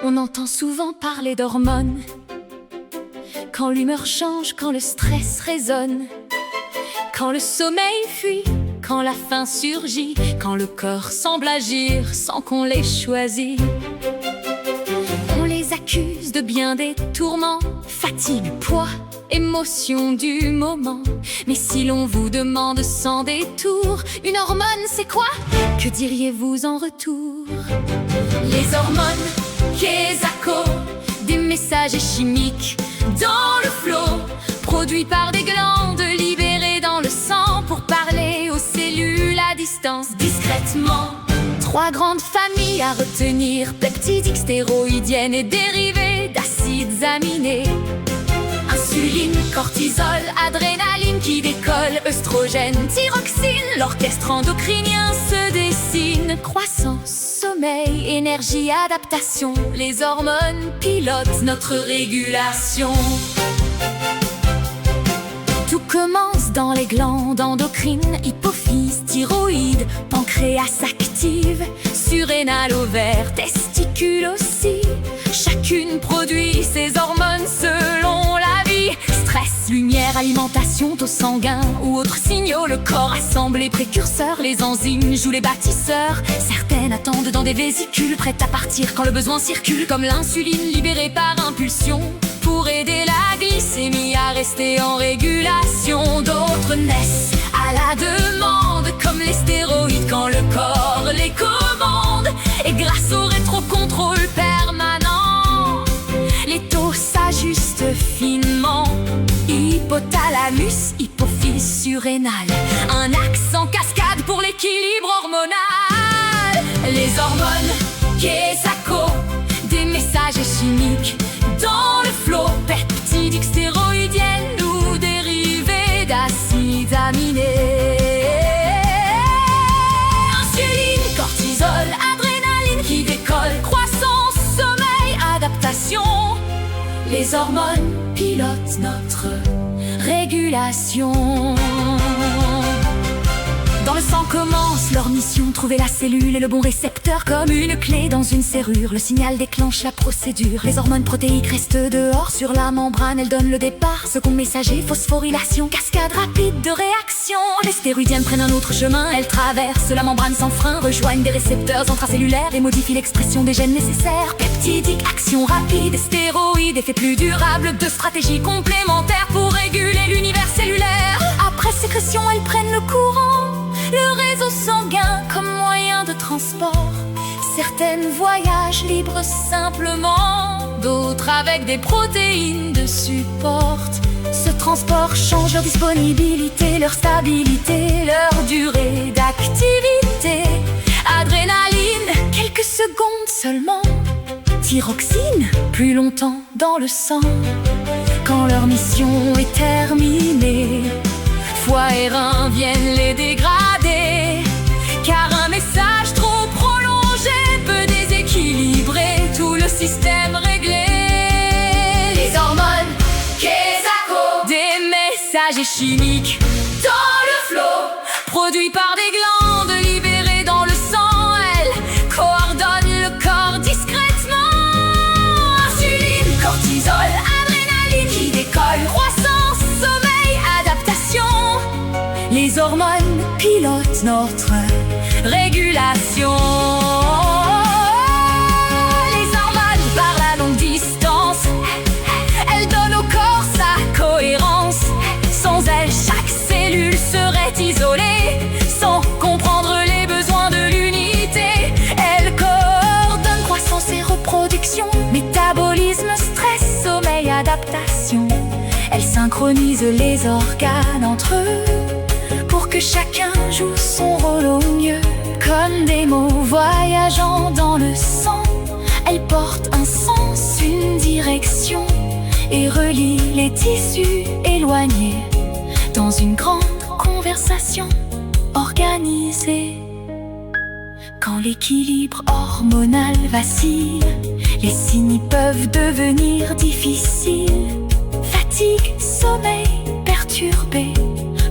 On entend souvent parler d'hormones. Quand l'humeur change, quand le stress résonne, quand le sommeil fuit, quand la faim surgit, quand le corps semble agir sans qu'on l'ait choisi. On les accuse de bien des tourments, fatigue, poids, émotion du moment. Mais si l'on vous demande sans détour, une hormone c'est quoi? Que diriez-vous en retour? Les hormones, Kesako, des messagers chimiques dans le flot, produits par des glandes libérées dans le sang pour parler aux cellules à distance discrètement. Trois grandes familles à retenir: peptidiques, stéroïdiennes et dérivés d'acides aminés. Insuline, cortisol, adrénaline qui décolle, œstrogène, thyroxine, l'orchestre endocrinien se dessine. Croissance, sommeil, énergie, adaptation, les hormones pilotent notre régulation. Tout commence dans les glandes endocrines, hypophyse, thyroïde, pancréas active, surrénal, ovaire, testicules aussi. Chacune produit ses hormones selon la vie. Stress, lumière, alimentation, taux sanguin ou autres signaux. Le corps assemble les précurseurs, les enzymes jouent les bâtisseurs. Certaines attendent dans des vésicules, prêtes à partir quand le besoin circule, comme l'insuline libérée par impulsion pour aider la glycémie à rester en régulation. D'autres naissent à la demande, comme les stéroïdes quand le corps les commande. Et grâce au rétrocontrôle permanent, les taux s'ajustent finement. Hypothalamus, hypophyse, surrénale, un axe en cascade pour l'équilibre hormonal. Les hormones, Kesako, des messages chimiques dans le flot, peptidiques, stéroïdiennes ou dérivés d'acides aminés. Insuline, cortisol, adrénaline qui décolle, croissance, sommeil, adaptation. Les hormones pilotent notre régulation. Dans le sang commence leur mission, trouver la cellule et le bon récepteur. Comme une clé dans une serrure, le signal déclenche la procédure. Les hormones protéiques restent dehors, sur la membrane elles donnent le départ. Second messager, phosphorylation, cascade rapide de réaction. Les stéroïdiennes prennent un autre chemin, elles traversent la membrane sans frein, rejoignent des récepteurs intracellulaires et modifient l'expression des gènes nécessaires. Peptidique, action rapide, stéroïdes, effet plus durable, deux stratégies complémentaires pour réguler l'univers cellulaire. Après sécrétion, elles prennent le courant, le réseau sanguin comme moyen de transport. Certaines voyagent libres simplement, d'autres avec des protéines de support. Ce transport change leur disponibilité, leur stabilité, leur durée d'activité. Adrénaline, quelques secondes seulement. Thyroxine, plus longtemps dans le sang. Quand leur mission est terminée, foie et reins viennent les dégrader, car un message trop prolongé peut déséquilibrer tout le système réglé. Les hormones, Kesako, des messagers chimiques dans le flot, produits par des glandes libérées dans le sang. Elles coordonnent le corps discrètement. Insuline, cortisol, adrénaline qui décolle, croissance, sommeil, adaptation. Les hormones pilotent notre régulation. Les hormones par la longue distance, elles donnent au corps sa cohérence. Sans elles, chaque cellule serait isolée, sans comprendre les besoins de l'unité. Elles coordonnent croissance et reproduction, métabolisme, stress, sommeil, adaptation. Elles synchronisent les organes entre eux pour que chacun joue son rôle au mieux. Comme des mots voyageant dans le sang, elles portent un sens, une direction et relient les tissus éloignés dans une grande conversation organisée. Quand l'équilibre hormonal vacille, les signes peuvent devenir difficiles. Fatigue, sommeil perturbé,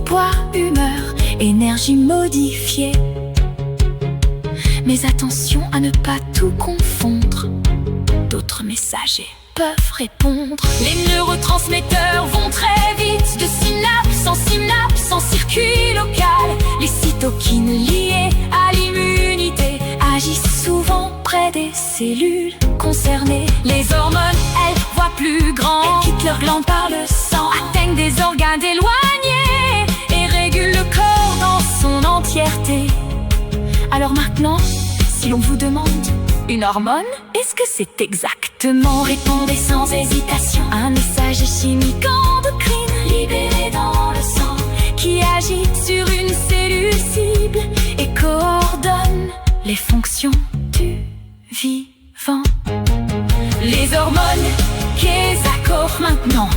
poids, humeur, énergie modifiée. Mais attention à ne pas tout confondre. d'autres messagers peuvent répondre. Les neurotransmetteurs vont très vite, de synapse en circuit local. Les cytokines liées à l'immunité agissent souvent près des cellules concernées. Les hormones, elles voient plus grand, elles quittent leurs glandes par le sang, atteignent des organes éloignés et régulent le corps dans son entièreté. Alors maintenant, si l'on vous demande une hormone, est-ce que c'est exactement? Répondez sans hésitation. Un message chimique endocrine libéré dans le sang qui agit sur une cellule cible et coordonne les fonctions du vivant. Les hormones, qu'est-ce maintenant?